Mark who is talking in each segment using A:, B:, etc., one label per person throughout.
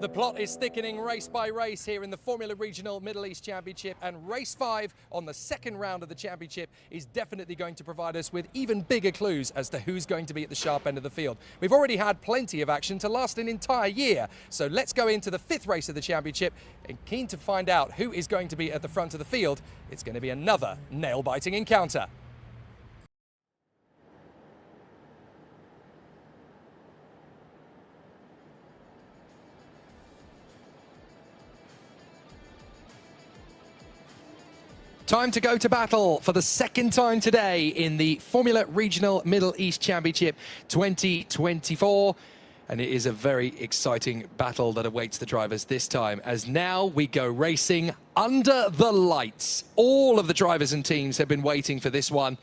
A: The plot is thickening race by race here in the Formula Regional Middle East Championship, and race 5 on the second round of the championship is definitely going to provide us with even bigger clues as to who's going to be at the sharp end of the field. We've already had plenty of action to last an entire year, so let's go into the 5th race of the championship and keen to find out who is going to be at the front of the field. It's going to be another nail-biting encounter. Time to go to battle for the second time today in the Formula Regional Middle East Championship 2024. And it is a very exciting battle that awaits the drivers this time, as now we go racing under the lights. All of the drivers and teams have been waiting for this one.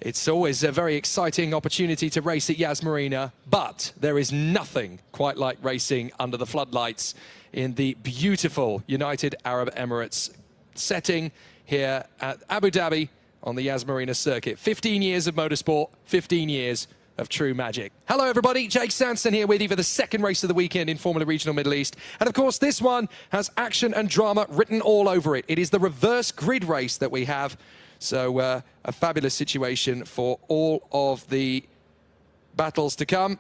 A: It's always a very exciting opportunity to race at Yas Marina, but there is nothing quite like racing under the floodlights in the beautiful United Arab Emirates setting here at Abu Dhabi on the Yas Marina circuit. 15 years of motorsport, 15 years of true magic. Hello everybody, Jake Sanson here with you for the second race of the weekend in Formula Regional Middle East. And of course this one has action and drama written all over it. It is the reverse grid race that we have. So a fabulous situation for all of the battles to come.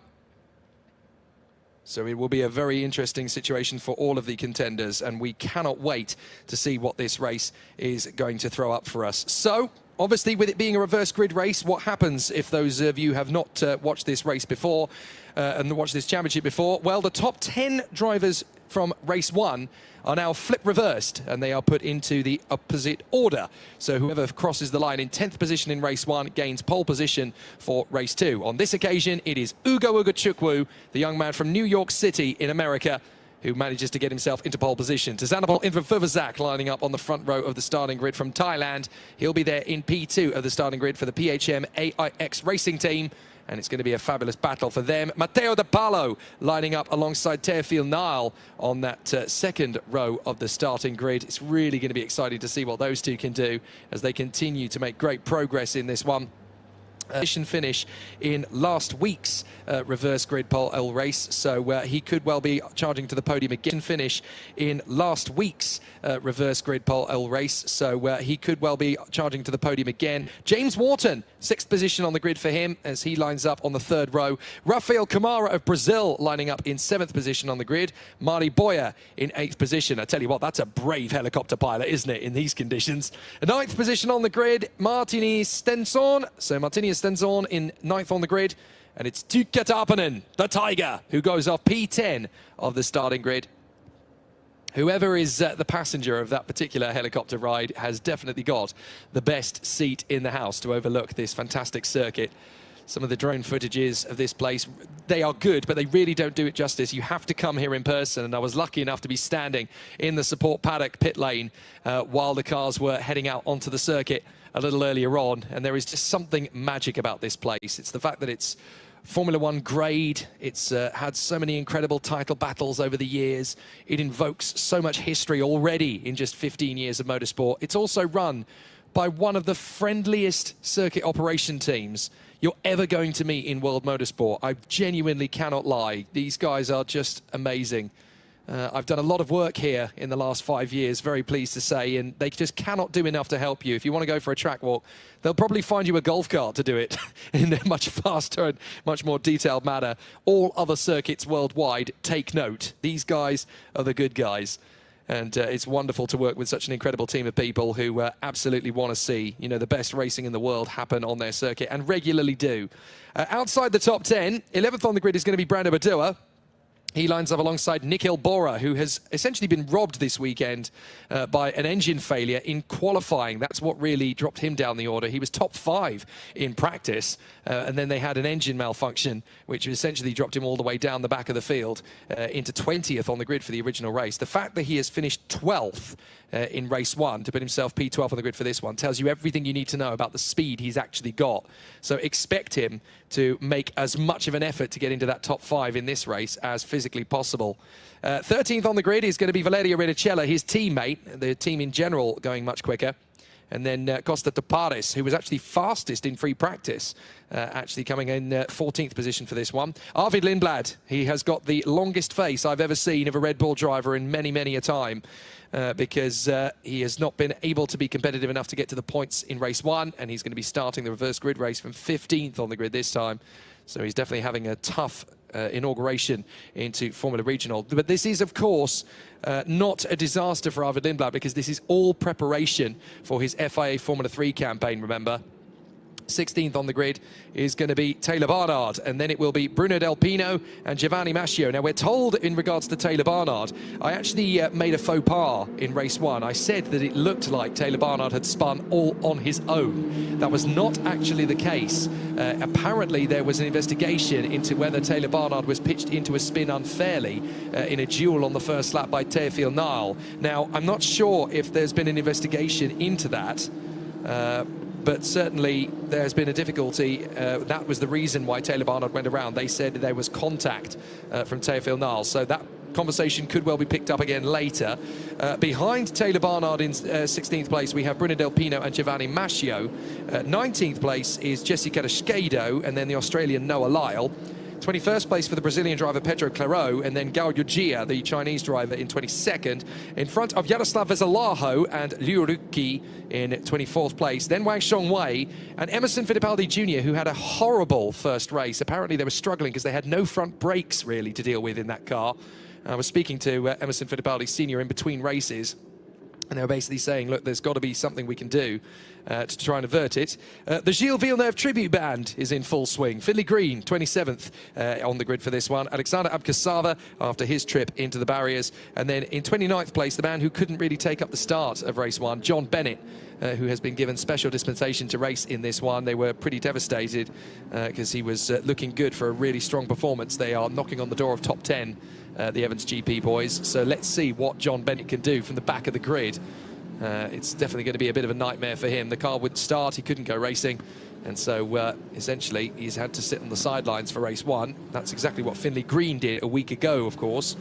A: So it will be a very interesting situation for all of the contenders, and we cannot wait to see what this race is going to throw up for us. So, obviously, with it being a reverse grid race, what happens if those of you have not watched this race before and watched this championship before? Well, the top 10 drivers from race 1 are now flip reversed, and they are put into the opposite order. So whoever crosses the line in 10th position in race 1 gains pole position for race 2. On this occasion, it is Ugo Ugachukwu, the young man from New York City in America, who manages to get himself into pole position. Tazanapol Inverfuvazak lining up on the front row of the starting grid from Thailand. He'll be there in P2 of the starting grid for the PHM AIX racing team. And it's going to be a fabulous battle for them. Matteo De Palo lining up alongside Teofil Nile on that second row of the starting grid. It's really going to be exciting to see what those two can do as they continue to make great progress in this one. Finish in last week's reverse grid pole race, so he could well be charging to the podium again. Finish in last week's reverse grid pole race, so he could well be charging to the podium again. James Wharton, 6th position on the grid for him as he lines up on the 3rd row. Rafael Camara of Brazil lining up in 7th position on the grid. Mari Boyer in 8th position. I tell you what, that's a brave helicopter pilot, isn't it, in these conditions? 9th position on the grid, Martini Stenson. So Martini Stenson in 9th on the grid, and it's Tuukka Tapanen, the Tiger, who goes off P10 of the starting grid. Whoever is the passenger of that particular helicopter ride has definitely got the best seat in the house to overlook this fantastic circuit. Some of the drone footages of this place, they are good, but they really don't do it justice. You have to come here in person, and I was lucky enough to be standing in the support paddock pit lane while the cars were heading out onto the circuit a little earlier on, and there is just something magic about this place. It's the fact that it's Formula 1 grade. It's had so many incredible title battles over the years. It invokes so much history already in just 15 years of motorsport. It's also run by one of the friendliest circuit operation teams you're ever going to meet in world motorsport. I genuinely cannot lie. These guys are just amazing. I've done a lot of work here in the last 5 years, very pleased to say, and they just cannot do enough to help you. If you want to go for a track walk, they'll probably find you a golf cart to do it in a much faster and much more detailed manner. All other circuits worldwide, take note. These guys are the good guys. And it's wonderful to work with such an incredible team of people who absolutely want to see, you know, the best racing in the world happen on their circuit, and regularly do. Outside the top 10, 11th on the grid is going to be Brando Badua. He lines up alongside Nikhil Bora, who has essentially been robbed this weekend by an engine failure in qualifying. That's what really dropped him down the order. He was top 5 in practice, and then they had an engine malfunction, which essentially dropped him all the way down the back of the field into 20th on the grid for the original race. The fact that he has finished 12th in race 1 to put himself P12 on the grid for this one tells you everything you need to know about the speed he's actually got. So expect him to make as much of an effort to get into that top 5 in this race as physically possible. 13th on the grid is going to be Valerio Rinicella, his teammate, the team in general going much quicker. And then Costa de Pares, who was actually fastest in free practice, actually coming in 14th position for this one. Arvid Lindblad, he has got the longest face I've ever seen of a Red Bull driver in many, many a time. Because he has not been able to be competitive enough to get to the points in race 1, and he's going to be starting the reverse grid race from 15th on the grid this time. So he's definitely having a tough inauguration into Formula Regional. But this is, of course, not a disaster for Arvid Lindblad, because this is all preparation for his FIA Formula 3 campaign, remember. 16th on the grid is going to be Taylor Barnard, and then it will be Bruno Del Pino and Giovanni Mascio. Now, we're told in regards to Taylor Barnard, I actually made a faux pas in race 1. I said that it looked like Taylor Barnard had spun all on his own. That was not actually the case. Apparently, there was an investigation into whether Taylor Barnard was pitched into a spin unfairly in a duel on the first lap by Théophile Nile. Now, I'm not sure if there's been an investigation into that. But certainly there's been a difficulty. That was the reason why Taylor Barnard went around. They said there was contact from Théophile Nile. So that conversation could well be picked up again later. Behind Taylor Barnard in 16th place, we have Bruno Del Pino and Giovanni Mascio. 19th place is Jesse Cadasquedo, and then the Australian Noah Lyle. 21st place for the Brazilian driver Pedro Claro, and then Gao Yujia, the Chinese driver, in 22nd, in front of Yaroslav Veselaho and Liu Ruki in 24th place. Then Wang Shongwei and Emerson Fittipaldi Jr., who had a horrible first race. Apparently they were struggling because they had no front brakes really to deal with in that car. I was speaking to Emerson Fittipaldi Sr. in between races, and they were basically saying, look, there's got to be something we can do to try and avert it. The Gilles Villeneuve tribute band is in full swing. Finley Green, 27th on the grid for this one. Alexander Abkasava after his trip into the barriers. And then in 29th place, the man who couldn't really take up the start of race 1, John Bennett, who has been given special dispensation to race in this one. They were pretty devastated because he was looking good for a really strong performance. They are knocking on the door of top 10, the Evans GP boys. So let's see what John Bennett can do from the back of the grid. It's definitely going to be a bit of a nightmare for him. The car would start, he couldn't go racing, and so essentially he's had to sit on the sidelines for race 1. That's exactly what Finley Green did a week ago, of course,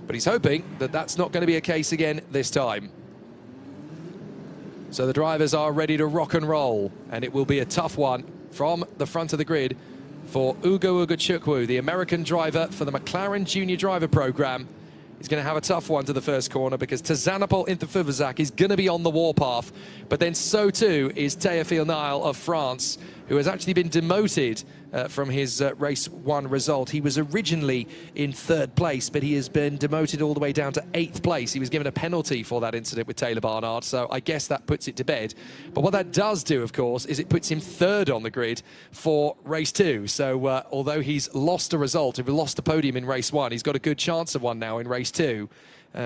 A: but he's hoping that that's not going to be a case again this time. So the drivers are ready to rock and roll, and it will be a tough one from the front of the grid for Ugo Ugachukwu, the American driver for the McLaren Junior Driver Program. He's going to have a tough one to the first corner because Tazanapol Interfuvazak is going to be on the warpath, but then so too is Théophile Nile of France, who has actually been demoted from his race 1 result. He was originally in 3rd place, but he has been demoted all the way down to 8th place. He was given a penalty for that incident with Taylor Barnard, so I guess that puts it to bed. But what that does do, of course, is it puts him 3rd on the grid for race 2. So although he's lost a result, if he lost a podium in race 1, he's got a good chance of one now in race 2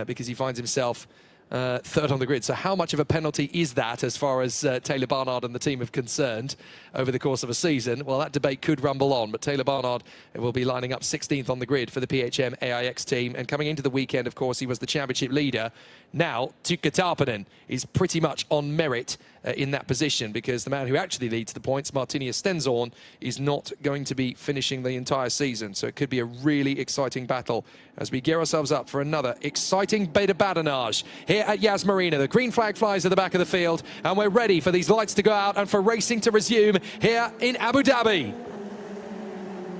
A: because he finds himself 3rd on the grid. So how much of a penalty is that as far as Taylor Barnard and the team are concerned over the course of a season? Well, that debate could rumble on, but Taylor Barnard will be lining up 16th on the grid for the PHM AIX team. And coming into the weekend, of course, he was the championship leader. Now, Tuukka Tarpanen is pretty much on merit in that position because the man who actually leads the points, Martinius Stenzorn, is not going to be finishing the entire season. So it could be a really exciting battle as we gear ourselves up for another exciting beta badinage here at Yas Marina. The green flag flies at the back of the field, and we're ready for these lights to go out and for racing to resume here in Abu Dhabi.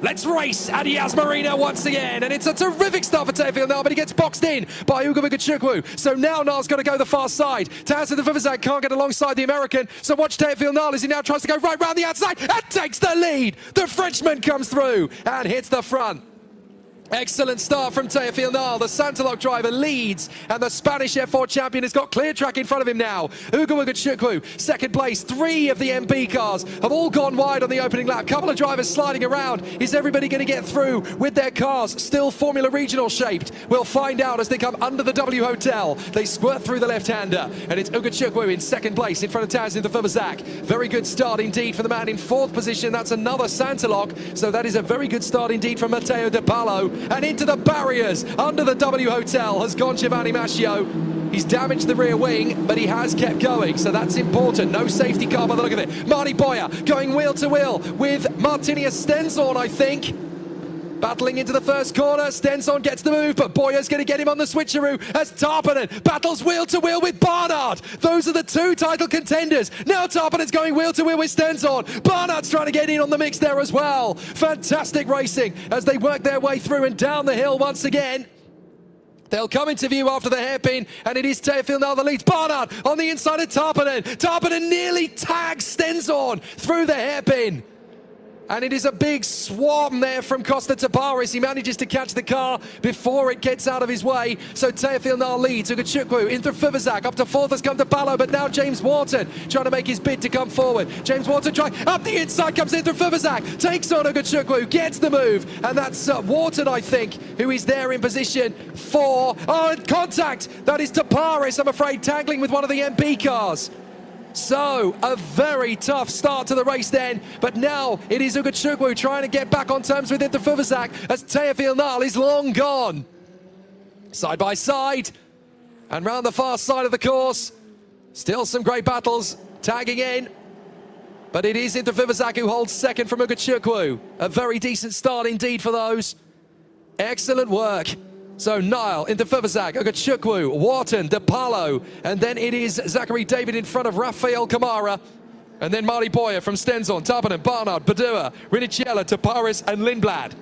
A: Let's race at Yas Marina once again, and it's a terrific start for Théophile Nile, but he gets boxed in by Ugo Ugachukwu. So now Nile's got to go the far side. Taz and the Vivazak can't get alongside the American, so watch Théophile Nile as he now tries to go right round the outside and takes the lead. The Frenchman comes through and hits the front. Excellent start from Théophile Nile. The Santaloc driver leads, and the Spanish F4 champion has got clear track in front of him now. Ugo Ugachukwu, 2nd place. 3 of the MP cars have all gone wide on the opening lap. Couple of drivers sliding around. Is everybody going to get through with their cars still Formula Regional shaped? We'll find out as they come under the W Hotel. They squirt through the left-hander, and it's Ugachukwu in 2nd place in front of Taz in the Fuvazak. Very good start indeed for the man in 4th position. That's another Santaloc, so that is a very good start indeed from Matteo De Palo. And into the barriers under the W Hotel has gone Giovanni Mascio. He's damaged the rear wing, but he has kept going, so that's important. No safety car by the look of it. Marty Boyer going wheel to wheel with Martinius Stenzorn, I think. Battling into the first corner, Stenson gets the move, but Boya's going to get him on the switcheroo as Tarpanen battles wheel to wheel with Barnard. Those are the two title contenders. Now Tarpanen's going wheel to wheel with Stenson. Barnard's trying to get in on the mix there as well. Fantastic racing as they work their way through and down the hill once again. They'll come into view after the hairpin, and it is Teofil now that leads. Barnard on the inside of Tarpanen. Tarpanen nearly tags Stenson through the hairpin. And it is a big swarm there from Costa Taparis. He manages to catch the car before it gets out of his way. So Teofil now leads. Ugachukwu into Fuvazak. Up to fourth has come to Palo, but now James Wharton trying to make his bid to come forward. James Wharton trying up the inside, comes in through Fuvazak. Takes on Ugachukwu, gets the move. And that's Wharton, I think, who is there in position for... Oh, and contact! That is Taparis, I'm afraid, tangling with one of the MP cars. So, a very tough start to the race then, but now it is Ugachukwu trying to get back on terms with Fuvazak as Teofil Nal is long gone. Side by side, and round the far side of the course, still some great battles tagging in, but it is Fuvazak who holds second from Ugachukwu. A very decent start indeed for those. Excellent work. So Nile into Fuvazak, Ugachukwu, Wharton, De Palo, and then it is Zachary David in front of Rafael Camara. And then Mari Boya from Stenson, Tarpanen, Barnard, Badua, Riniciella, Taparis, and Lindblad.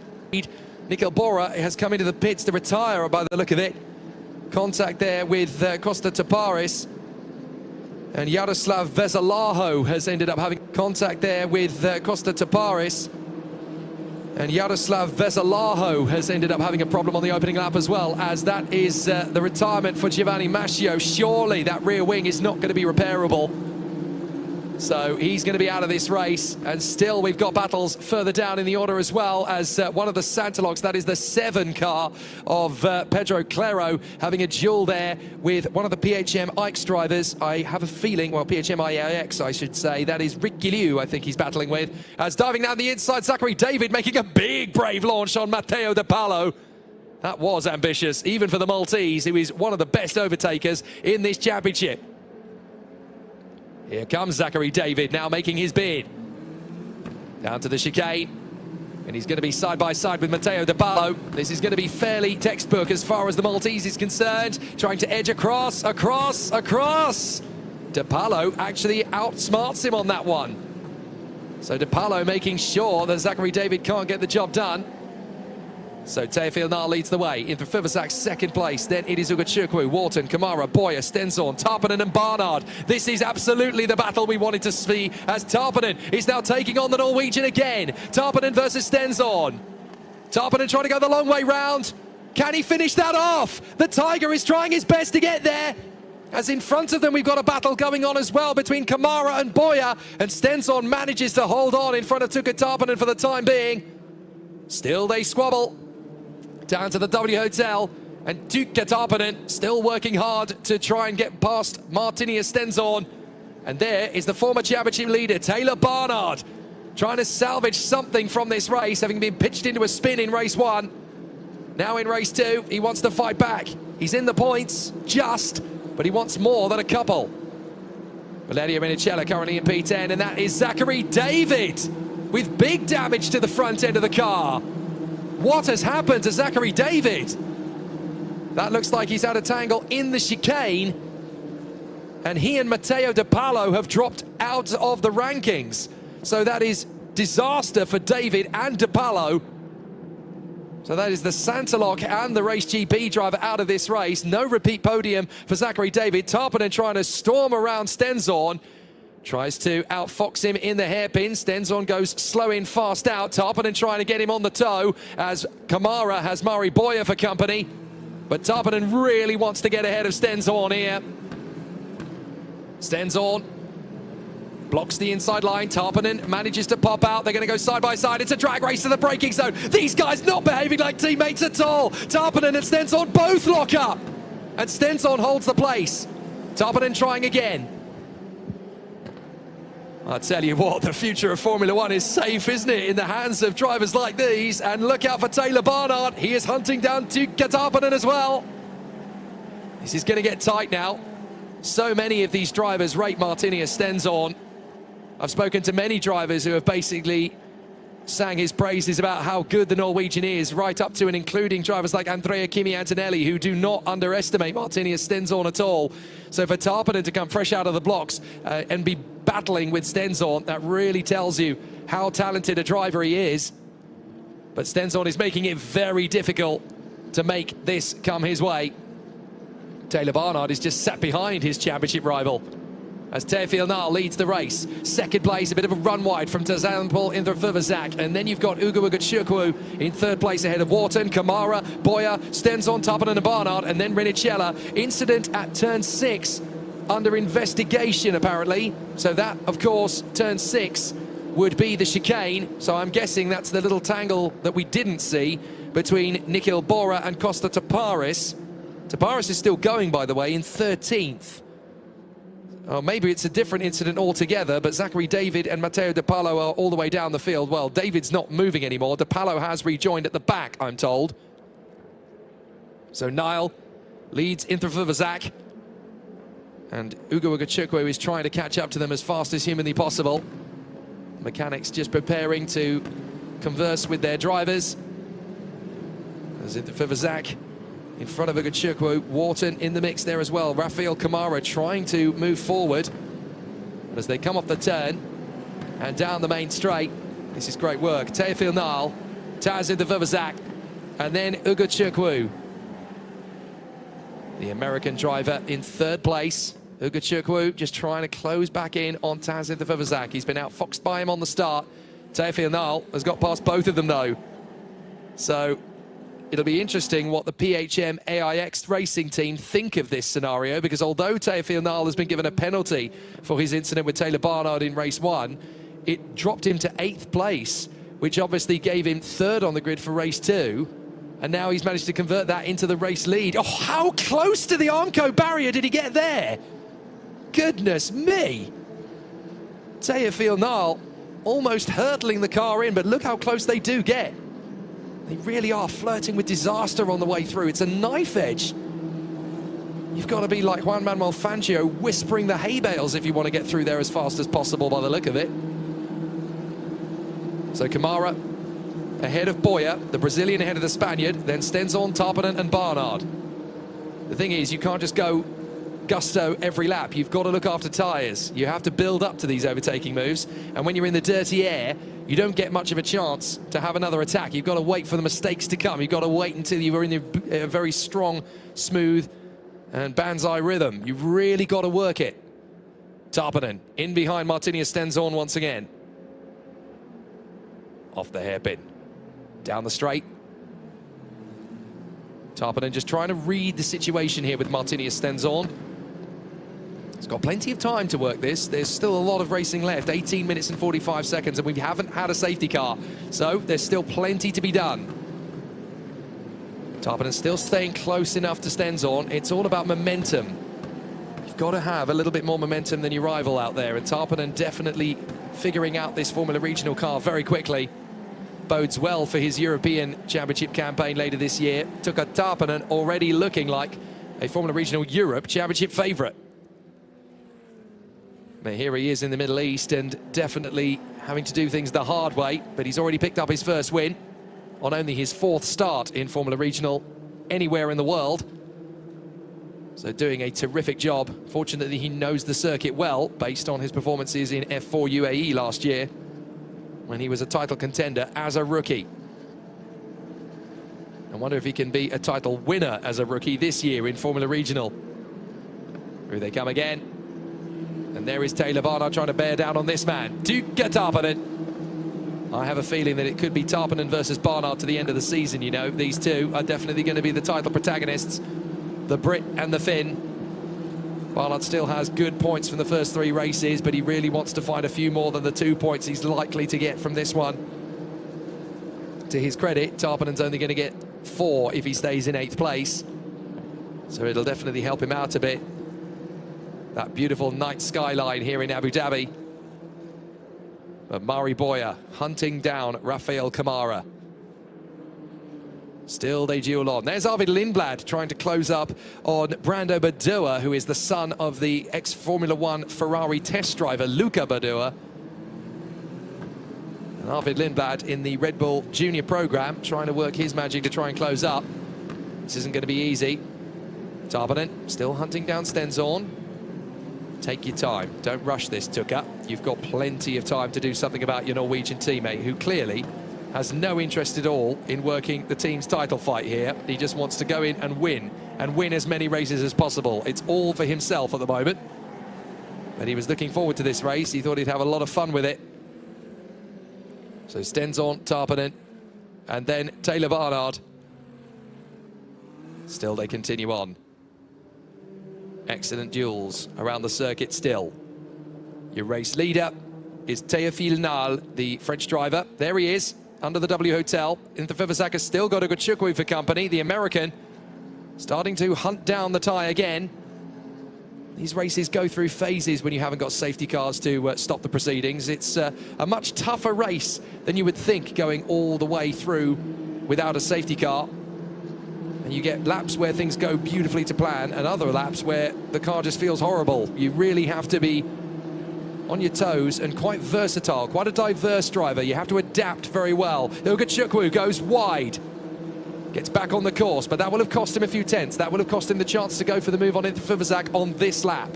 A: Nikhil Bora has come into the pits to retire by the look of it. Contact there with Costa Taparis. And Yaroslav Vezalaho has ended up having contact there with Costa Taparis. And Yaroslav Vezalaho has ended up having a problem on the opening lap as well, as that is the retirement for Giovanni Mascio. Surely that rear wing is not going to be repairable. So he's going to be out of this race, and still we've got battles further down in the order as well, as one of the Santalogs, that is the 7 car of Pedro Claro, having a duel there with one of the PHM Ix drivers. I have a feeling, well, PHM IAX, I should say, that is Rick Gilliu, I think he's battling with, as diving down the inside, Zachary David making a big brave launch on Matteo De Palo. That was ambitious, even for the Maltese, who is one of the best overtakers in this championship. Here comes Zachary David now making his bid. Down to the chicane. And he's going to be side by side with Matteo De Palo. This is going to be fairly textbook as far as the Maltese is concerned. Trying to edge across. De Palo actually outsmarts him on that one. So De Palo making sure that Zachary David can't get the job done. So Teofil Nal leads the way into Fuvazak's second place. Then it is Ugachukwu, Wharton, Camara, Boya, Stenson, Tarpanen and Barnard. This is absolutely the battle we wanted to see, as Tarpanen is now taking on the Norwegian again. Tarpanen versus Stenson. Tarpanen trying to go the long way round. Can he finish that off? The Tiger is trying his best to get there. As in front of them, we've got a battle going on as well between Camara and Boya. And Stenson manages to hold on in front of Tuukka Tarpanen for the time being. Still they squabble. Down to the W Hotel, and Tuukka Tarpanen still working hard to try and get past Martinia Stenson. And there is the former championship leader, Taylor Barnard, trying to salvage something from this race, having been pitched into a spin in race 1. Now in race 2, he wants to fight back. He's in the points, just, but he wants more than a couple. Valerio Riniciella currently in P10, and that is Zachary David with big damage to the front end of the car. What has happened to Zachary David? That looks like he's had a tangle in the chicane, and he and Matteo De Palo have dropped out of the rankings. So that is disaster for David and De Palo. So that is the Santalog and the Race GP driver out of this race. No repeat podium for Zachary David. Tarpanen trying to storm around Stenson. Tries to outfox him in the hairpin. Stenson goes slow in, fast out. Tarpanen trying to get him on the toe as Camara has Mari Boya for company. But Tarpanen really wants to get ahead of Stenson here. Stenson blocks the inside line. Tarpanen manages to pop out. They're going to go side by side. It's a drag race to the braking zone. These guys not behaving like teammates at all. Tarpanen and Stenson both lock up. And Stenson holds the place. Tarpanen trying again. I tell you what, the future of Formula One is safe, isn't it, in the hands of drivers like these. And look out for Taylor Barnard. He is hunting down Tuukka Tarpanen as well. This is going to get tight now. So many of these drivers rate Martinia Stenson. I've spoken to many drivers who have basically sang his praises about how good the Norwegian is, right up to and including drivers like Andrea Kimi Antonelli, who do not underestimate Martinius Stenson at all. So for Tarpanen to come fresh out of the blocks and be battling with Stenson, that really tells you how talented a driver he is. But Stenson is making it very difficult to make this come his way. Taylor Barnard is just sat behind his championship rival as Teofil Nal leads the race. Second place, a bit of a run wide from Tazanpol in the Furvazak. And then you've got Ugo Ugachukwu in third place ahead of Wharton, Kamara, Boyer, Stenson, Tarpanen and Barnard, and then Rinicella. Incident at turn 6 under investigation, apparently. So that, of course, turn 6 would be the chicane. So I'm guessing that's the little tangle that we didn't see between Nikhil Bora and Costa Taparis. Taparis is still going, by the way, in 13th. Oh, maybe it's a different incident altogether, but Zachary David and Matteo De Palo are all the way down the field. Well, David's not moving anymore. De Palo has rejoined at the back, I'm told. So Niall leads in Furvazak. And Ugo Ugachukwu is trying to catch up to them as fast as humanly possible. Mechanics just preparing to converse with their drivers. As in Furvazak in front of Ugachukwu, Wharton in the mix there as well. Rafael Kamara trying to move forward. As they come off the turn and down the main straight, this is great work. Teofil Nal, Taz in the Furvazak, and then Ugachukwu. The American driver in third place. Ugachukwu just trying to close back in on Taz in the Furvazak. He's been outfoxed by him on the start. Teofil Nal has got past both of them though. So it'll be interesting what the PHM AIX racing team think of this scenario, because although Teofil Nal has been given a penalty for his incident with Taylor Barnard in race 1, it dropped him to 8th place, which obviously gave him 3rd on the grid for race 2. And now he's managed to convert that into the race lead. Oh, how close to the Armco barrier did he get there? Goodness me. Teofil Nal almost hurtling the car in, but look how close they do get. They really are flirting with disaster on the way through. It's a knife edge. You've got to be like Juan Manuel Fangio, whispering the hay bales if you want to get through there as fast as possible by the look of it. So Kamara ahead of Boyer, the Brazilian ahead of the Spaniard, then Stenson, Tarpanen and Barnard. The thing is, you can't just go gusto every lap. You've got to look after tyres. You have to build up to these overtaking moves. And when you're in the dirty air, you don't get much of a chance to have another attack. You've got to wait for the mistakes to come. You've got to wait until you are in a very strong, smooth and banzai rhythm. You've really got to work it. Tarpanen in behind Martinius Stenson once again. Off the hairpin. Down the straight. Tarpanen just trying to read the situation here with Martinius Stenson. He's got plenty of time to work this. There's still a lot of racing left, 18 minutes and 45 seconds, and we haven't had a safety car. So there's still plenty to be done. Tarpanen still staying close enough to Stenson. It's all about momentum. You've got to have a little bit more momentum than your rival out there, and Tarpanen definitely figuring out this Formula Regional car very quickly. Bodes well for his European Championship campaign later this year. Took a Tarpanen already looking like a Formula Regional Europe Championship favourite. But here he is in the Middle East and definitely having to do things the hard way, but he's already picked up his first win on only his 4th start in Formula Regional anywhere in the world. So doing a terrific job. Fortunately, he knows the circuit well based on his performances in F4 UAE last year when he was a title contender as a rookie. I wonder if he can be a title winner as a rookie this year in Formula Regional. Here they come again. And there is Taylor Barnard trying to bear down on this man. Tuukka Tarpanen. I have a feeling that it could be Tarpanen versus Barnard to the end of the season, you know. These two are definitely going to be the title protagonists, the Brit and the Finn. Barnard still has good points from the first 3 races, but he really wants to find a few more than the 2 points he's likely to get from this one. To his credit, Tarpanen's only going to get 4 if he stays in 8th place. So it'll definitely help him out a bit. That beautiful night skyline here in Abu Dhabi. But Mari Boyer hunting down Rafael Kamara. Still they duel on. There's Arvid Lindblad trying to close up on Brando Badua, who is the son of the ex-Formula 1 Ferrari test driver, Luca Badua. And Arvid Lindblad in the Red Bull Junior program, trying to work his magic to try and close up. This isn't going to be easy. Tarpanen still hunting down Stenzorn. Take your time. Don't rush this, Tuka. You've got plenty of time to do something about your Norwegian teammate, who clearly has no interest at all in working the team's title fight here. He just wants to go in and win as many races as possible. It's all for himself at the moment. But he was looking forward to this race. He thought he'd have a lot of fun with it. So Stenzorn, Tarpanen, and then Taylor Barnard. Still they continue on. Excellent duels around the circuit still. Your race leader is Théophile Nal, the French driver. There he is, under the W Hotel. Interfivasak has still got a good Chukwu for company. The American starting to hunt down the tie again. These races go through phases when you haven't got safety cars to stop the proceedings. It's a much tougher race than you would think, going all the way through without a safety car. And you get laps where things go beautifully to plan, and other laps where the car just feels horrible. You really have to be on your toes and quite versatile, quite a diverse driver. You have to adapt very well. Uga Chukwu goes wide, gets back on the course, but that will have cost him a few tenths. That will have cost him the chance to go for the move on Interfivasak on this lap.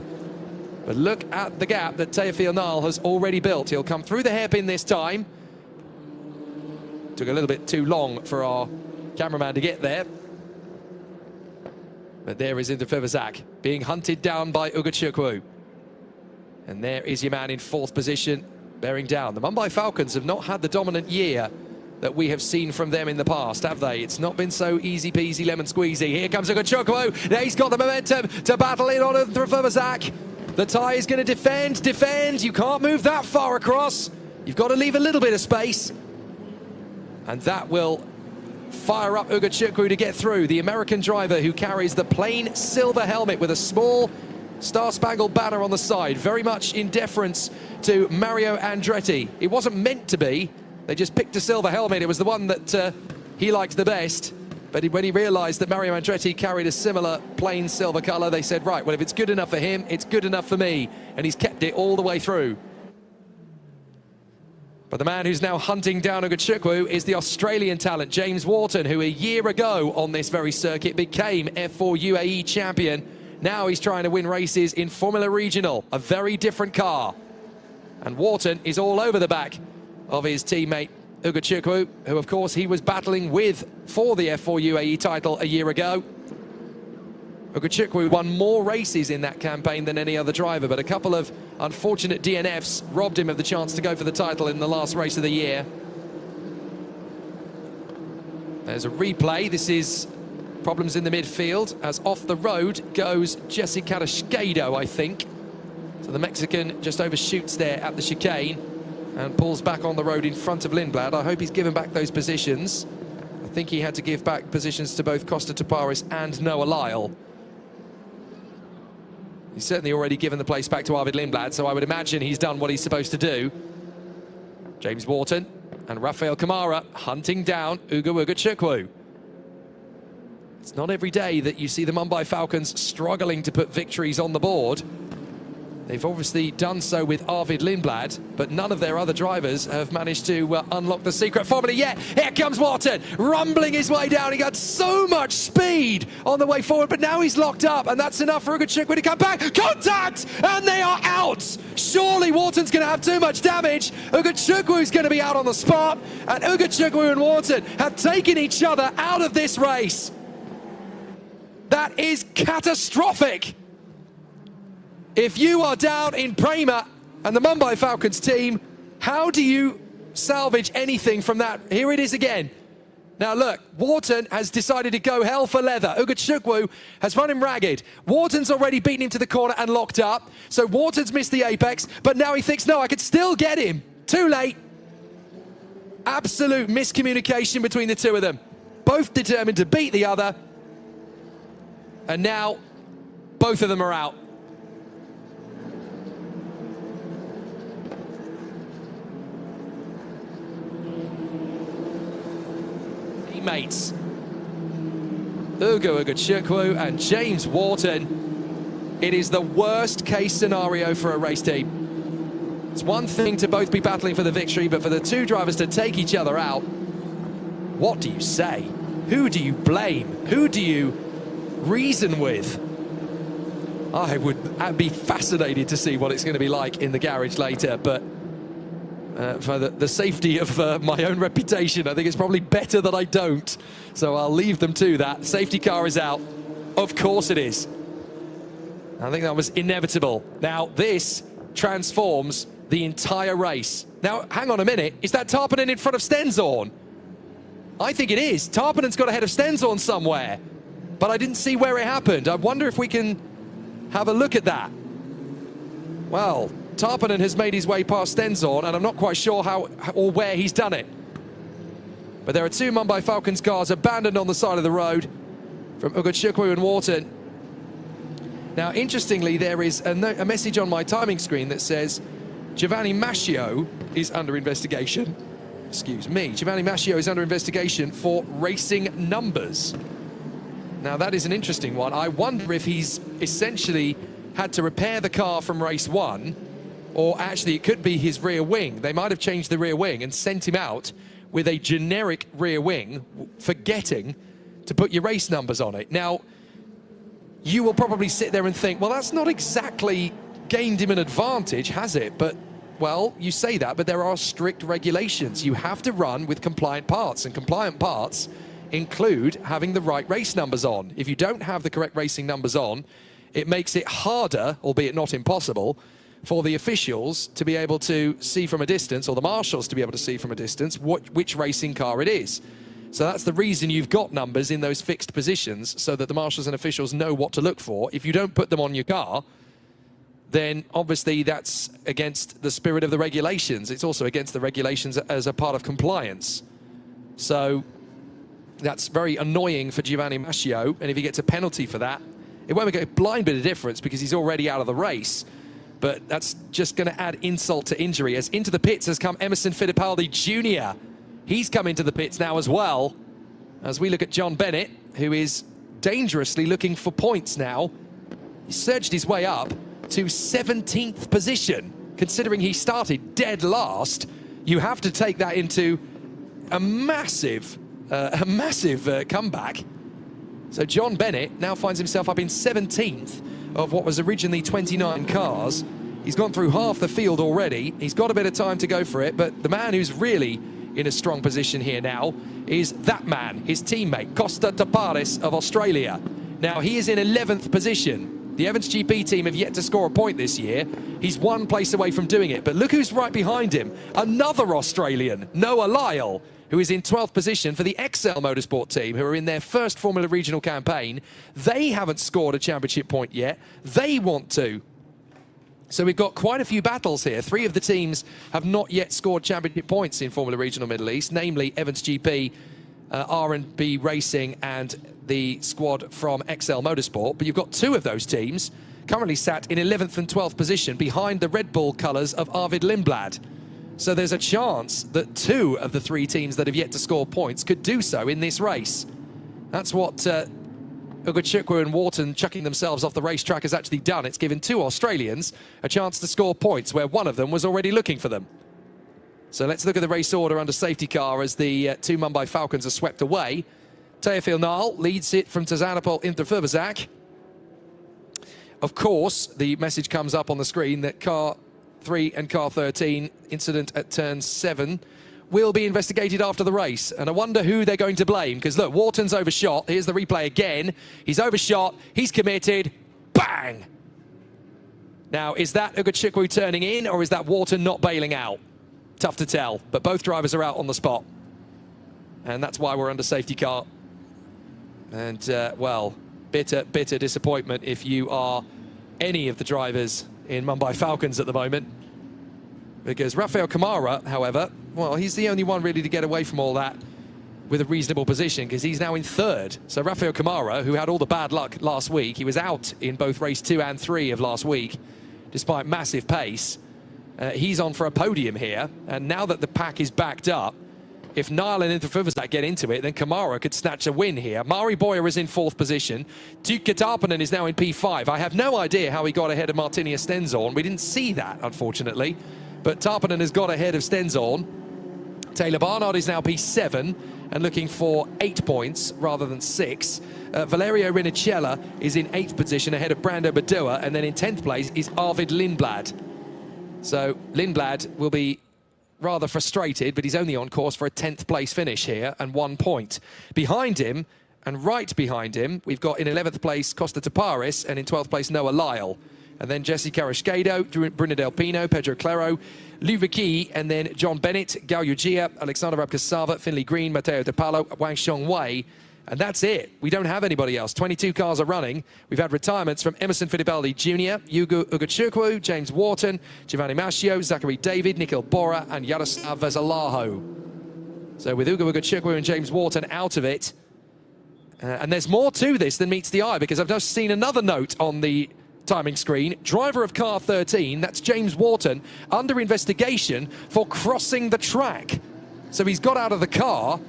A: But look at the gap that Théophile Nal has already built. He'll come through the hairpin this time. Took a little bit too long for our cameraman to get there. But there is Interfivasak being hunted down by Uga Chukwu. And there is your man in fourth position, bearing down. The Mumbai Falcons have not had the dominant year that we have seen from them in the past, have they? It's not been so easy peasy lemon squeezy. Here comes Uga Chukwu. Now he's got the momentum to battle in on Interfivasak. The tie is going to defend. You can't move that far across. You've got to leave a little bit of space. And that will fire up Uga Chukwu to get through. The American driver who carries the plain silver helmet with a small star-spangled banner on the side, very much in deference to Mario Andretti. It wasn't meant to be. They just picked a silver helmet. It was the one that he liked the best. But when he realized that Mario Andretti carried a similar plain silver color, they said, right, well, if it's good enough for him, it's good enough for me. And he's kept it all the way through. But the man who's now hunting down Uga Chukwu is the Australian talent, James Wharton, who a year ago on this very circuit became F4 UAE champion. Now he's trying to win races in Formula Regional, a very different car. And Wharton is all over the back of his teammate, Uga Chukwu, who, of course, he was battling with for the F4 UAE title a year ago. Uga Chukwu won more races in that campaign than any other driver, but a couple of unfortunate DNFs robbed him of the chance to go for the title in the last race of the year. There's a replay. This is problems in the midfield, as off the road goes Jesse Carrasquedo, I think. So the Mexican just overshoots there at the chicane and pulls back on the road in front of Lindblad. I hope he's given back those positions. I think he had to give back positions to both Costa Taparis and Noah Lyle. He's certainly already given the place back to Arvid Lindblad, so I would imagine he's done what he's supposed to do. James Wharton and Rafael Kamara hunting down Uga Chukwu. It's not every day that you see the Mumbai Falcons struggling to put victories on the board. They've obviously done so with Arvid Lindblad, but none of their other drivers have managed to unlock the secret formula yet. Here comes Wharton, rumbling his way down. He got so much speed on the way forward, but now he's locked up, and that's enough for Uga Chukwu to come back. Contact! And they are out! Surely Wharton's going to have too much damage. Uga Chukwu's going to be out on the spot, and Uga Chukwu and Wharton have taken each other out of this race. That is catastrophic. If you are down in Prema and the Mumbai Falcons team, how do you salvage anything from that? Here it is again. Now look, Wharton has decided to go hell for leather. Uga Chukwu has run him ragged. Wharton's already beaten him to the corner and locked up. So Wharton's missed the apex, but now he thinks, no, I could still get him. Too late. Absolute miscommunication between the two of them. Both determined to beat the other. And now both of them are out. Teammates Uga Chukwu and James Wharton. It is the worst case scenario for a race team. It's one thing to both be battling for the victory, but for the two drivers to take each other out, what do you say? Who do you blame? Who do you reason with? I would be fascinated to see what it's going to be like in the garage later, but for the safety of my own reputation, I think it's probably better that I don't. So I'll leave them to that. Safety car is out. Of course it is. I think that was inevitable. Now this transforms the entire race. Now, hang on a minute. Is that Tarpanen in front of Stenzorn? I think it is. Tarpanen's got ahead of Stenzorn somewhere, but I didn't see where it happened. I wonder if we can have a look at that. Well, Tarpanen has made his way past Stenzorn, and I'm not quite sure how or where he's done it. But there are two Mumbai Falcons cars abandoned on the side of the road from Ugochukwu and Wharton. Now, interestingly, there is a message on my timing screen that says Giovanni Mascio is under investigation. Excuse me. Giovanni Mascio is under investigation for racing numbers. Now, that is an interesting one. I wonder if he's essentially had to repair the car from race one, or actually it could be his rear wing. They might have changed the rear wing and sent him out with a generic rear wing, forgetting to put your race numbers on it. Now, you will probably sit there and think, well, that's not exactly gained him an advantage, has it? But, well, you say that, but there are strict regulations. You have to run with compliant parts, and compliant parts include having the right race numbers on. If you don't have the correct racing numbers on, it makes it harder, albeit not impossible, for the officials to be able to see from a distance, or the marshals to be able to see from a distance, which racing car it is. So that's the reason you've got numbers in those fixed positions, so that the marshals and officials know what to look for. If you don't put them on your car, then obviously that's against the spirit of the regulations. It's also against the regulations as a part of compliance. So that's very annoying for Giovanni Mascio, and if he gets a penalty for that, it won't make a blind bit of difference because he's already out of the race. But that's just going to add insult to injury, as into the pits has come Emerson Fittipaldi Jr. He's come into the pits now as well, as we look at John Bennett, who is dangerously looking for points now. He surged his way up to 17th position, considering he started dead last. You have to take that into a massive comeback. So John Bennett now finds himself up in 17th of what was originally 29 cars. He's gone through half the field already. He's got a bit of time to go for it, but the man who's really in a strong position here now is that man, his teammate, Costa Tapares of Australia. Now, he is in 11th position. The Evans GP team have yet to score a point this year. He's one place away from doing it, but look who's right behind him. Another Australian, Noah Lyle, who is in 12th position for the XL Motorsport team, who are in their first Formula Regional campaign. They haven't scored a championship point yet. They want to. So we've got quite a few battles here. Three of the teams have not yet scored championship points in Formula Regional Middle East, namely Evans GP, R&B Racing, and the squad from XL Motorsport. But you've got two of those teams currently sat in 11th and 12th position behind the Red Bull colours of Arvid Lindblad. So there's a chance that two of the three teams that have yet to score points could do so in this race. That's what Ugochukwu and Wharton chucking themselves off the racetrack has actually done. It's given two Australians a chance to score points where one of them was already looking for them. So let's look at the race order under safety car as the two Mumbai Falcons are swept away. Teofil Nal leads it from Tazanapol Interfurvazak. Of course, the message comes up on the screen that car 3 and car 13, incident at turn 7, will be investigated after the race. And I wonder who they're going to blame, because look, Wharton's overshot. Here's the replay again. He's overshot, he's committed, bang! Now, is that Ugochukwu turning in, or is that Wharton not bailing out? Tough to tell, but both drivers are out on the spot. And that's why we're under safety car. And, well, bitter disappointment if you are any of the drivers in Mumbai Falcons at the moment. Because Rafael Kamara, however, well, he's the only one really to get away from all that with a reasonable position, because he's now in third. So Rafael Kamara, who had all the bad luck last week, he was out in both race 2 and 3 of last week, despite massive pace. He's on for a podium here, and now that the pack is backed up, if Niall and Interfurvazak get into it, then Kamara could snatch a win here. Mari Boyer is in 4th position. Duke Tarpanen is now in P5. I have no idea how he got ahead of Martinia Stenzorn. We didn't see that, unfortunately. but Tarpanen has got ahead of Stenzorn. Taylor Barnard is now P7 and looking for 8 points rather than 6. Valerio Rinicella is in 8th position ahead of Brando Badua, and then in 10th place is Arvid Lindblad. So Lindblad will be rather frustrated, but he's only on course for a 10th place finish here and 1 point. Behind him, and right behind him, we've got in 11th place Costa Taparis, and in 12th place Noah Lyle. And then Jesse Carrasquedo, Bruno Del Pino, Pedro Claro, Lou Vicky, and then John Bennett, Gao Yujia, Alexander Abkasava, Finley Green, Matteo De Palo, Wang Xiongwei. And that's it. We don't have anybody else. 22 cars are running. We've had retirements from Emerson Fittipaldi Jr., Hugo Ugachukwu, James Wharton, Giovanni Mascio, Zachary David, Nikhil Bora, and Yaroslav Vesalaho. So with Hugo Ugachukwu and James Wharton out of it, and there's more to this than meets the eye, because I've just seen another note on the timing screen. Driver of car 13, that's James Wharton, under investigation for crossing the track. So he's got out of the car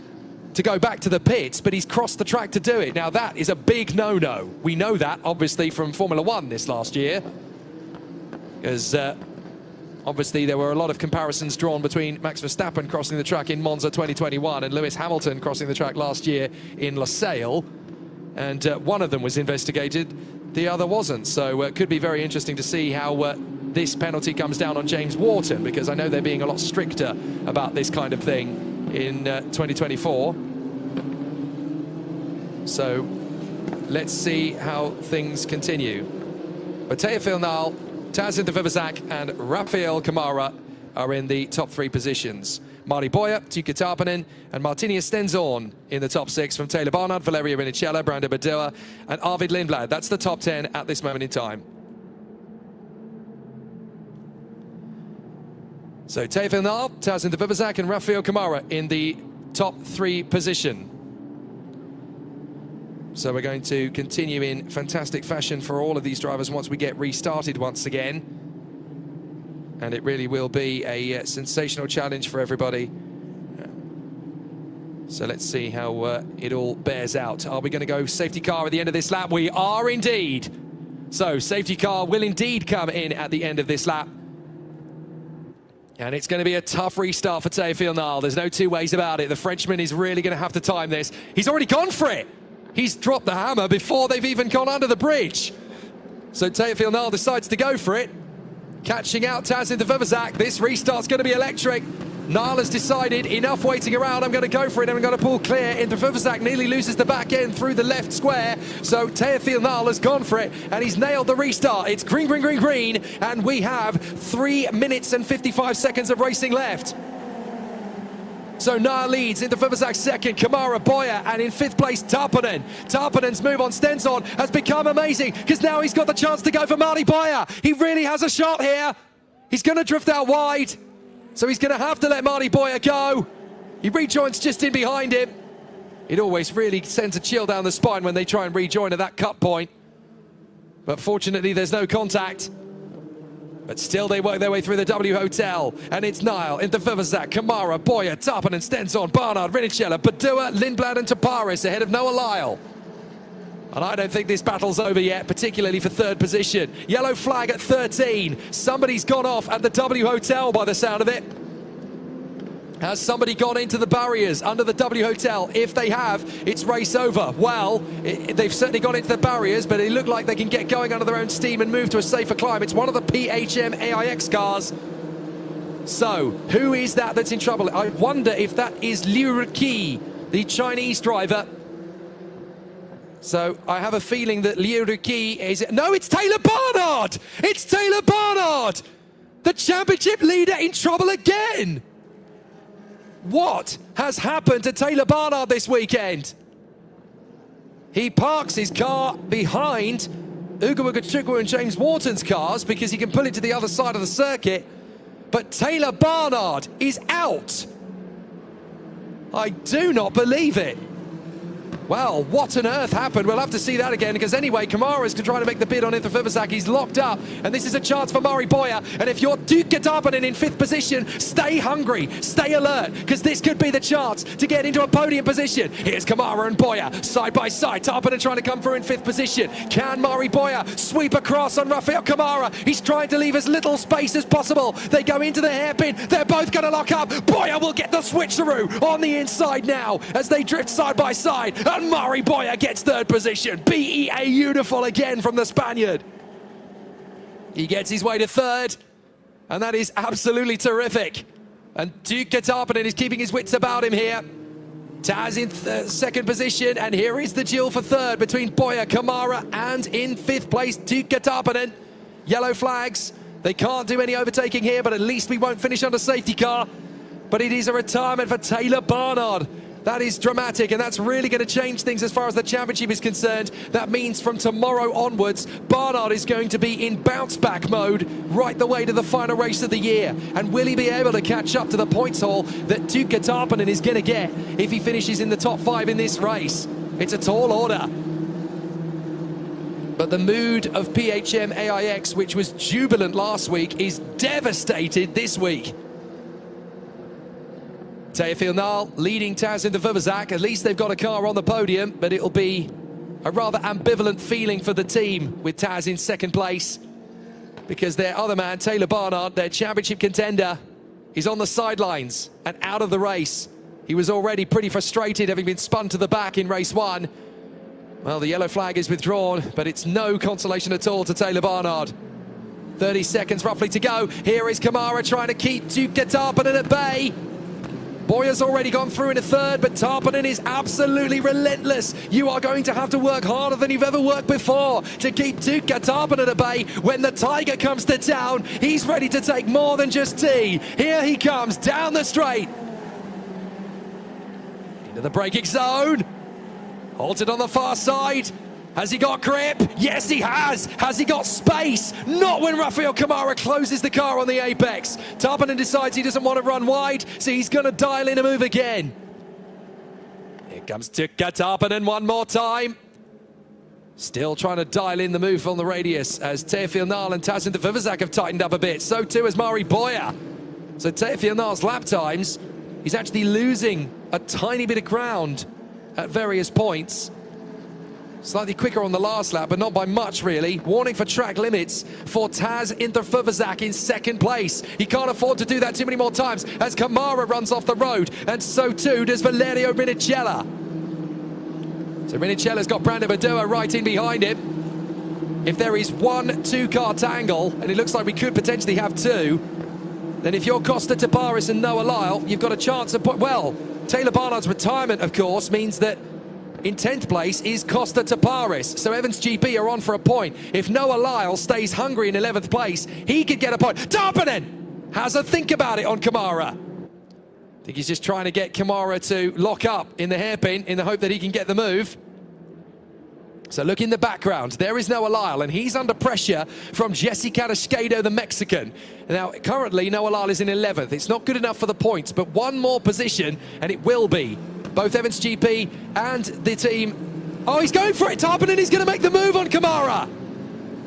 A: to go back to the pits, but he's crossed the track to do it. Now that is a big no-no. We know that, obviously, from Formula One this last year, because obviously there were a lot of comparisons drawn between Max Verstappen crossing the track in Monza 2021 and Lewis Hamilton crossing the track last year in Losail, and one of them was investigated, the other wasn't. So it could be very interesting to see how this penalty comes down on James Wharton, because I know they're being a lot stricter about this kind of thing in 2024. So let's see how things continue. Matej Filnal, Tazin Devivazak and Rafael Kamara are in the top 3 positions. Mari Boya, Tuka Tarpanen and Martinius Stenzorn in the top 6 from Taylor Barnard, Valerio Rinicella, Brando Badua and Arvid Lindblad. That's the top 10 at this moment in time. So Matej Filnal, Tazin Devivazak and Rafael Kamara in the top 3 position. So we're going to continue in fantastic fashion for all of these drivers once we get restarted once again. And it really will be a sensational challenge for everybody. So let's see how it all bears out. Are we going to go safety car at the end of this lap? We are indeed. So safety car will indeed come in at the end of this lap. And it's going to be a tough restart for Matej Filnal. There's no two ways about it. The Frenchman is really going to have to time this. He's already gone for it. He's dropped the hammer before they've even gone under the bridge. So Matej Filnal decides to go for it. Catching out Tazin Devivazak. This restart's going to be electric. Niall has decided, enough waiting around, I'm going to go for it, and I'm going to pull clear. And Devivazak nearly loses the back end through the left square. So Matej Filnal has gone for it, and he's nailed the restart. It's green, green, green, green, and we have 3 minutes and 55 seconds of racing left. So Niall leads, into Devivazak second, Kamara, Boya, and in 5th place, Tarpanen. Tarpanen's move on Stenzorn has become amazing, because now he's got the chance to go for Marty Boya. He really has a shot here. He's going to drift out wide, so he's going to have to let Marty Boya go. He rejoins just in behind him. It always really sends a chill down the spine when they try and rejoin at that cut point. But fortunately, there's no contact. But still, they work their way through the W Hotel. And it's Niall, into Devivazak, Kamara, Boya, Tarpanen, Stenzorn, Barnard, Rinicella, Badua, Lindblad and Taparis ahead of Noah Lyle. And I don't think this battle's over yet, particularly for 3rd position. Yellow flag at 13. Somebody's gone off at the W Hotel by the sound of it. Has somebody gone into the barriers under the W Hotel? If they have, it's race over. Well, they've certainly gone into the barriers, but it looked like they can get going under their own steam and move to a safer climb. It's one of the PHM AIX cars. So, who is that that's in trouble? I wonder if that is Liu Ruqi, the Chinese driver. So, I have a feeling that Liu Ruqi is... No, it's Taylor Barnard! It's Taylor Barnard! The championship leader in trouble again! What has happened to Taylor Barnard this weekend? He parks his car behind Hugo Ugachukwu and James Wharton's cars because he can pull it to the other side of the circuit. But Taylor Barnard is out. I do not believe it. Well, what on earth happened? We'll have to see that again, because anyway, Kamara's trying to make the bid on Interfivazak. He's locked up, and this is a chance for Mari Boya. And if you're Duke Gatabanen in 5th position, stay hungry, stay alert, because this could be the chance to get into a podium position. Here's Kamara and Boya, side by side. Tarpanen trying to come through in 5th position. Can Mari Boya sweep across on Rafael Kamara? He's trying to leave as little space as possible. They go into the hairpin. They're both going to lock up. Boya will get the switcheroo on the inside now as they drift side by side. And Mari Boya gets 3rd position. BEA beautiful again from the Spaniard. He gets his way to 3rd, and that is absolutely terrific. And Duke Gatabanen is keeping his wits about him here. Taz in 2nd position, and here is the duel for 3rd between Boya, Kamara, and in 5th place, Duke Gatabanen. Yellow flags. They can't do any overtaking here, but at least we won't finish under safety car. But it is a retirement for Taylor Barnard. That is dramatic, and that's really going to change things as far as the championship is concerned. That means from tomorrow onwards, Barnard is going to be in bounce-back mode right the way to the final race of the year. And will he be able to catch up to the points haul that Duke Gatabanen is going to get if he finishes in the top 5 in this race? It's a tall order. But the mood of PHM AIX, which was jubilant last week, is devastated this week. Teofil Nal leading Taz Interfivazak. At least they've got a car on the podium, but it'll be a rather ambivalent feeling for the team with Taz in 2nd place, because their other man, Taylor Barnard, their championship contender, is on the sidelines and out of the race. He was already pretty frustrated, having been spun to the back in race 1. Well, the yellow flag is withdrawn, but it's no consolation at all to Taylor Barnard. 30 seconds roughly to go. Here is Kamara trying to keep Duke Gatabanen at bay. Boya's already gone through in a 3rd, but Tarpanen is absolutely relentless. You are going to have to work harder than you've ever worked before to keep Duke Gatabanen at bay. When the Tiger comes to town, he's ready to take more than just tea. Here he comes down the straight. Into the braking zone. Halted on the far side. Has he got grip? Yes, he has. Has he got space? Not when Rafael Kamara closes the car on the apex. Tarpanen decides he doesn't want to run wide, so he's going to dial in a move again. Here comes Duke Gatabanen one more time. Still trying to dial in the move on the radius as Teofil Nal and Taz Interfivazak have tightened up a bit. So too has Mari Boya. So Teofil Nal's lap times, he's actually losing a tiny bit of ground at various points. Slightly quicker on the last lap, but not by much, really. Warning for track limits for Taz Interfivazak in 2nd place. He can't afford to do that too many more times as Kamara runs off the road, and so too does Valerio Rinicella. So Rinicella's got Brandon Badua right in behind him. If there is 1 2-car tangle, and it looks like we could potentially have 2, then if you're Costa Taparis and Noah Lyle, you've got a chance of... Well, Taylor Barnard's retirement, of course, means that in 10th place is Costa Taparis. So Evans GP are on for a point. If Noah Lyle stays hungry in 11th place, he could get a point. Tarpanen has a think about it on Kamara. I think he's just trying to get Kamara to lock up in the hairpin in the hope that he can get the move. So look in the background. There is Noah Lyle, and he's under pressure from Jesse Carrasquedo, the Mexican. Now, currently, Noah Lyle is in 11th. It's not good enough for the points, but one more position, and it will be. Both Evans GP and the team. Oh, he's going for it. Tarpanen is going to make the move on Kamara.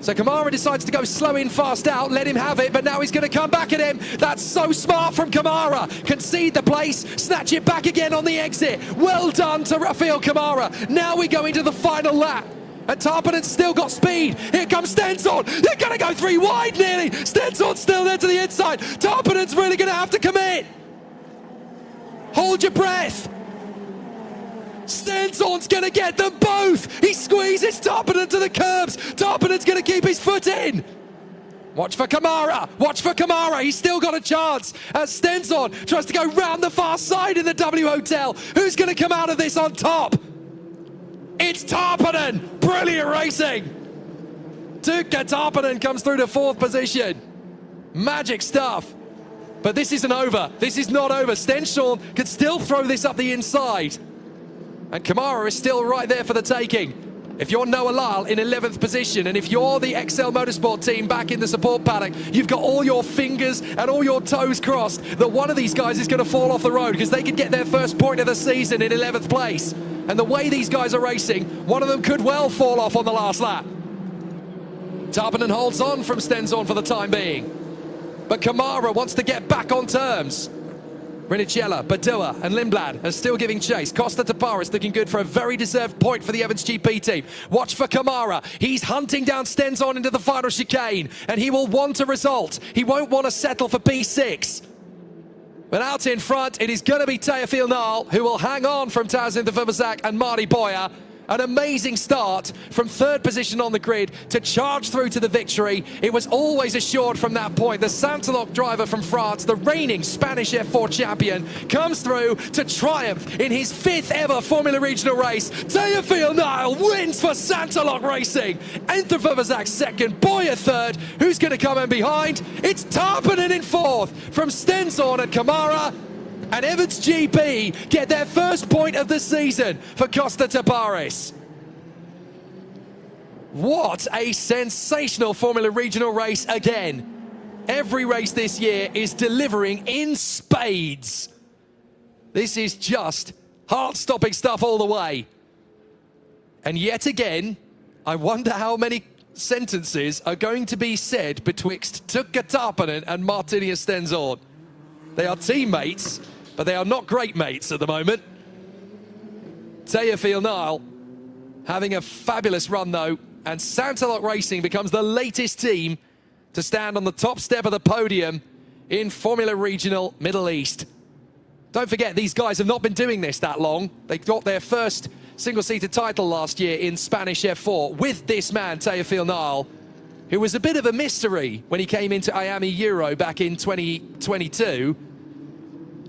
A: So Kamara decides to go slow in, fast out, let him have it, but now he's going to come back at him. That's so smart from Kamara. Concede the place, snatch it back again on the exit. Well done to Rafael Kamara. Now we go into the final lap. And Tarpanen's still got speed. Here comes Stenson. They're going to go 3 wide nearly. Stenson's still there to the inside. Tarpanen's really going to have to commit. Hold your breath. Stenson's going to get them both. He squeezes Tarpanen to the curbs. Tarpanen's going to keep his foot in. Watch for Kamara. Watch for Kamara. He's still got a chance as Stenson tries to go round the far side in the W Hotel. Who's going to come out of this on top? It's Tarpanen. Brilliant racing. Duke Tarpanen comes through to 4th position. Magic stuff. But this isn't over. This is not over. Stenson could still throw this up the inside. And Kamara is still right there for the taking. If you're Noah Lyle in 11th position, and if you're the XL Motorsport team back in the support paddock, you've got all your fingers and all your toes crossed that one of these guys is going to fall off the road because they could get their first point of the season in 11th place. And the way these guys are racing, one of them could well fall off on the last lap. Tarpanen holds on from Stenzorn for the time being. But Kamara wants to get back on terms. Rinnicella, Badua and Lindblad are still giving chase. Costa Taparis looking good for a very deserved point for the Evans GP team. Watch for Kamara. He's hunting down Stenzorn into the final chicane, and he will want a result. He won't want to settle for P6. But out in front, it is going to be Teofil Nal, who will hang on from Tazin de Vivazak and Marty Boyer. An amazing start from third position on the grid to charge through to the victory. It was always assured from that point. The Santalok driver from France, the reigning Spanish F4 champion, comes through to triumph in his 5th ever Formula Regional race. Teofil Nal wins for Santalok Racing. Enter Vivazak second, Boyer third. Who's going to come in behind? It's Tarpanen in 4th from Stenzorn and Kamara. And Evans GP get their first point of the season for Costa Taparis. What a sensational Formula Regional race again. Every race this year is delivering in spades. This is just heart-stopping stuff all the way. And yet again, I wonder how many sentences are going to be said betwixt Tuukka Tarpanen and Martinius Stenzorn. They are teammates, but they are not great mates at the moment. Teofil Nal having a fabulous run though, and Santalok Racing becomes the latest team to stand on the top step of the podium in Formula Regional Middle East. Don't forget, these guys have not been doing this that long. They got their first single-seater title last year in Spanish F4 with this man, Teofil Nal, who was a bit of a mystery when he came into Miami Euro back in 2022.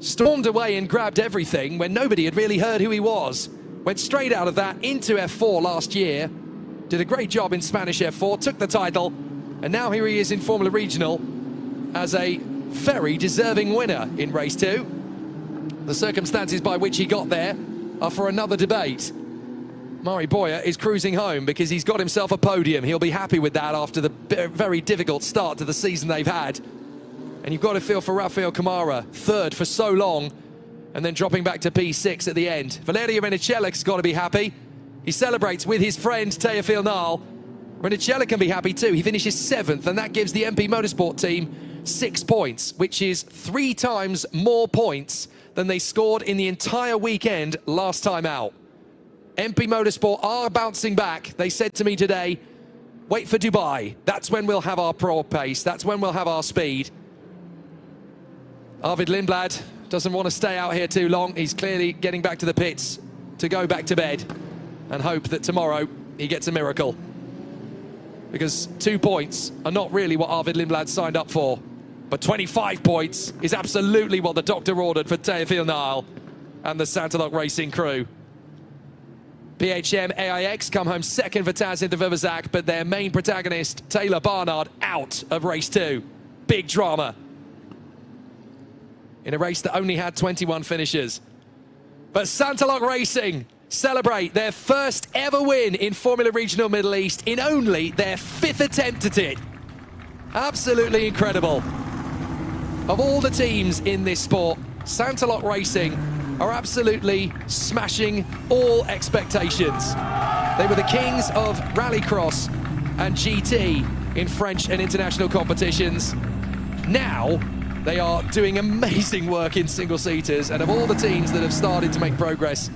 A: Stormed away and grabbed everything when nobody had really heard who he was. Went straight out of that into F4 last year. Did a great job in Spanish F4, took the title, and now here he is in Formula Regional as a very deserving winner in race 2. The circumstances by which he got there are for another debate. Mari Boyer is cruising home because he's got himself a podium. He'll be happy with that after the very difficult start to the season they've had. And you've got to feel for Rafael Kamara, third for so long, and then dropping back to P6 at the end. Valerio Rinnicella's got to be happy. He celebrates with his friend Teofil Nal. Rinnicella can be happy too. He finishes 7th, and that gives the MP Motorsport team 6 points, which is 3 times more points than they scored in the entire weekend last time out. MP Motorsport are bouncing back. They said to me today, wait for Dubai. That's when we'll have our pro pace. That's when we'll have our speed. Arvid Lindblad doesn't want to stay out here too long. He's clearly getting back to the pits to go back to bed and hope that tomorrow he gets a miracle. Because 2 points are not really what Arvid Lindblad signed up for. But 25 points is absolutely what the doctor ordered for Teofil Nal and the Santalok Racing crew. PHM AIX come home second for Tazin de Vivazak, but their main protagonist, Taylor Barnard, out of race 2. Big drama in a race that only had 21 finishers. But Santalok Racing celebrate their first ever win in Formula Regional Middle East in only their 5th attempt at it. Absolutely incredible. Of all the teams in this sport, Santalok Racing are absolutely smashing all expectations. They were the kings of Rallycross and GT in French and international competitions. Now, they are doing amazing work in single-seaters, and of all the teams that have started to make progress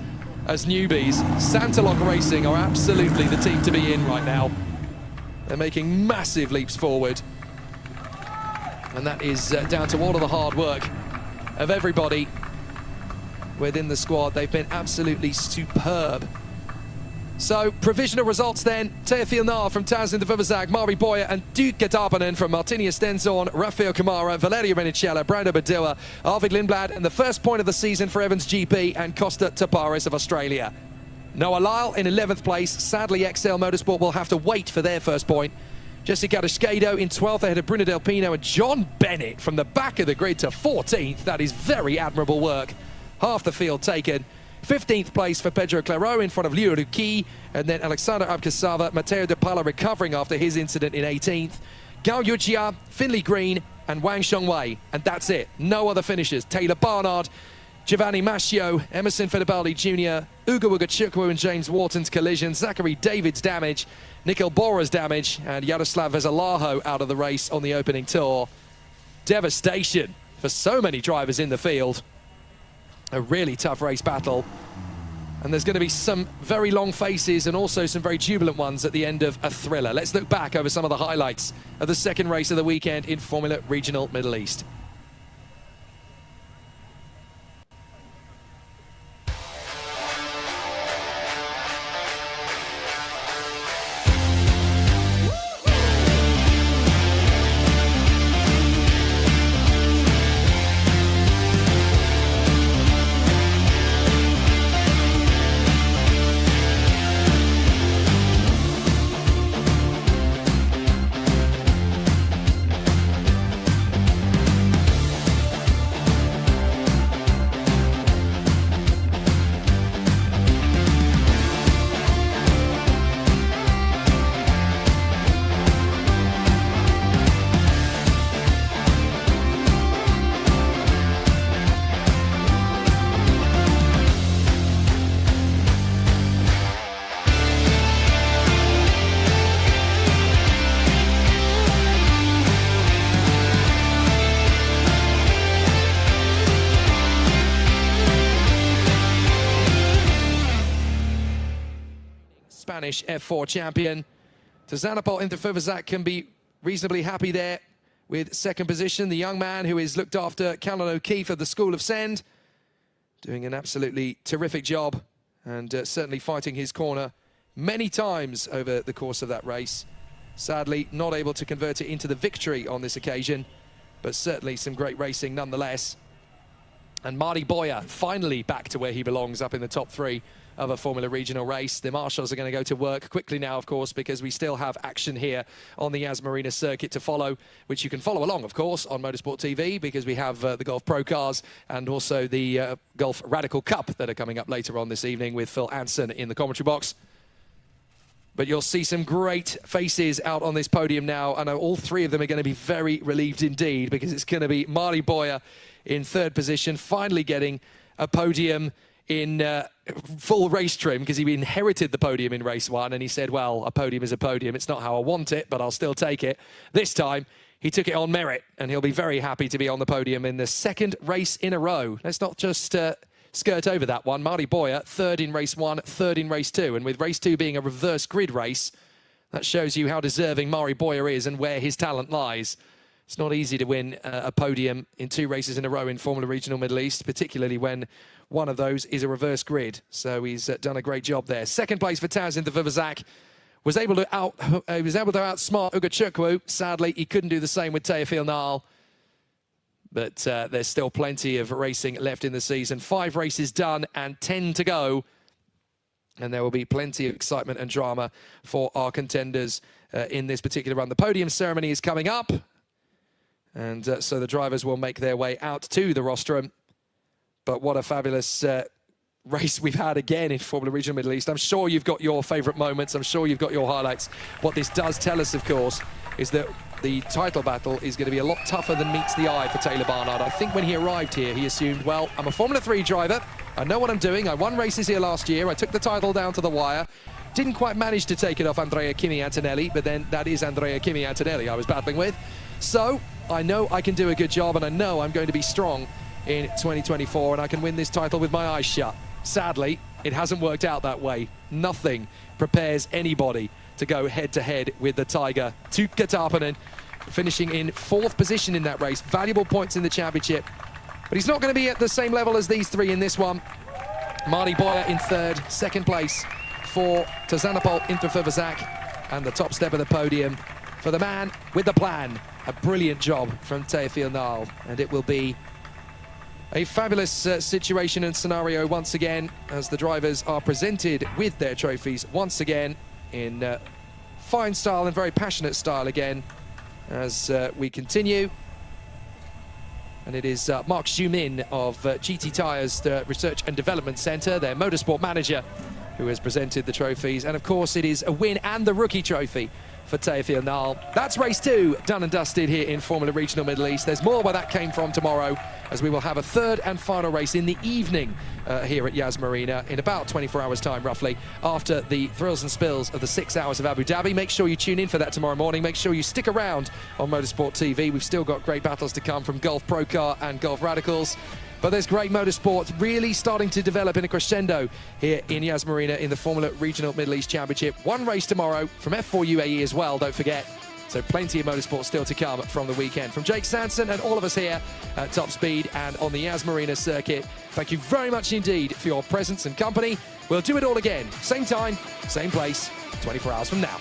A: as newbies, Santalok Racing are absolutely the team to be in right now. They're making massive leaps forward, and that is down to all of the hard work of everybody within the squad. They've been absolutely superb. So, provisional results then. Teofil Nal from Tazin de Vivazak, Mari Boyer and Tuukka Tarpanen from Martinius Stenzorn, Rafael Kamara, Valerio Rinnicella, Brando Badua, Arvid Lindblad, and the first point of the season for Evans GP and Costa Taparis of Australia. Noah Lyle in 11th place. Sadly, XL Motorsport will have to wait for their first point. Jessica Descado in 12th ahead of Bruno Del Pino, and John Bennett from the back of the grid to 14th. That is very admirable work. Half the field taken. 15th place for Pedro Claro in front of Liu Ruki, and then Alexander Abkasava, Matteo De Pala recovering after his incident in 18th. Gao Yujia, Finley Green, and Wang Xiongwei, and that's it. No other finishers. Taylor Barnard Giovanni Mascio, Emerson Fittipaldi Jr., Ugo Ugachukwu and James Wharton's collision, Zachary David's damage, Nikhil Bora's damage, and Yaroslav Vezalaho out of the race on the opening tour. Devastation for so many drivers in the field. A really tough race battle. And there's going to be some very long faces and also some very jubilant ones at the end of a thriller. Let's look back over some of the highlights of the second race of the weekend in Formula Regional Middle East. Spanish F4 champion. Tzanapol Interfovazak can be reasonably happy there with second position. The young man who is looked after, Callan O'Keefe of the School of Send, doing an absolutely terrific job and certainly fighting his corner many times over the course of that race. Sadly, not able to convert it into the victory on this occasion, but certainly some great racing nonetheless. And Marty Boyer finally back to where he belongs, up in the top three of a Formula Regional race. The marshals are going to go to work quickly now, of course, because we still have action here on the Marina circuit to follow, which you can follow along, of course, on Motorsport TV, because we have the Golf Pro Cars and also the Golf Radical Cup that are coming up later on this evening with Phil Anson in the commentary box. But you'll see some great faces out on this podium now. I know all three of them are going to be very relieved indeed, because it's going to be Marty Boyer in third position, finally getting a podium in full race trim, because he inherited the podium in race one and he said, well, a podium is a podium. It's not how I want it, but I'll still take it. This time, he took it on merit, and he'll be very happy to be on the podium in the second race in a row. Let's not just skirt over that one. Marty Boyer, third in race one, third in race two. And with race two being a reverse grid race, that shows you how deserving Marty Boyer is and where his talent lies. It's not easy to win a podium in two races in a row in Formula Regional Middle East, particularly when one of those is a reverse grid. So he's done a great job there. Second place for Taz Interfovazak. Was able to outsmart Ugachukwu. Sadly, he couldn't do the same with Teofil Nal. But there's still plenty of racing left in the season. 5 races done and 10 to go. And there will be plenty of excitement and drama for our contenders in this particular run. The podium ceremony is coming up. And so the drivers will make their way out to the rostrum. But what a fabulous race we've had again in Formula Regional Middle East. I'm sure you've got your favourite moments. I'm sure you've got your highlights. What this does tell us, of course, is that the title battle is going to be a lot tougher than meets the eye for Taylor Barnard. I think when he arrived here, he assumed, well, I'm a Formula 3 driver. I know what I'm doing. I won races here last year. I took the title down to the wire. Didn't quite manage to take it off Andrea Kimi Antonelli, but then that is Andrea Kimi Antonelli I was battling with. So I know I can do a good job, and I know I'm going to be strong in 2024, and I can win this title with my eyes shut. Sadly, it hasn't worked out that way. Nothing prepares anybody to go head-to-head with the Tiger. Tuukka Tarpanen finishing in 4th position in that race. Valuable points in the championship. But he's not going to be at the same level as these three in this one. Marty Boyer in 3rd, 2nd place for Tzanapol Interfovazak, and the top step of the podium for the man with the plan. A brilliant job from Teofil Nal, and it will be a fabulous situation and scenario once again as the drivers are presented with their trophies once again in fine style and very passionate style again as we continue. And it is Mark Xumin of GT Tyres, the Research and Development Centre, their motorsport manager, who has presented the trophies. And of course, it is a win and the rookie trophy for Teofil Nal. That's race 2 done and dusted here in Formula Regional Middle East. There's more where that came from tomorrow, as we will have a third and final race in the evening here at Yas Marina in about 24 hours time roughly, after the thrills and spills of the 6 hours of Abu Dhabi. Make sure you tune in for that tomorrow morning. Make sure you stick around on Motorsport TV. We've still got great battles to come from Gulf Pro Car and Gulf Radicals. But there's great motorsport really starting to develop in a crescendo here in Yas Marina in the Formula Regional Middle East Championship. One race tomorrow from F4 UAE as well, don't forget. So plenty of motorsport still to come from the weekend. From Jake Sanson and all of us here at Top Speed and on the Yas Marina circuit, thank you very much indeed for your presence and company. We'll do it all again, same time, same place, 24 hours from now.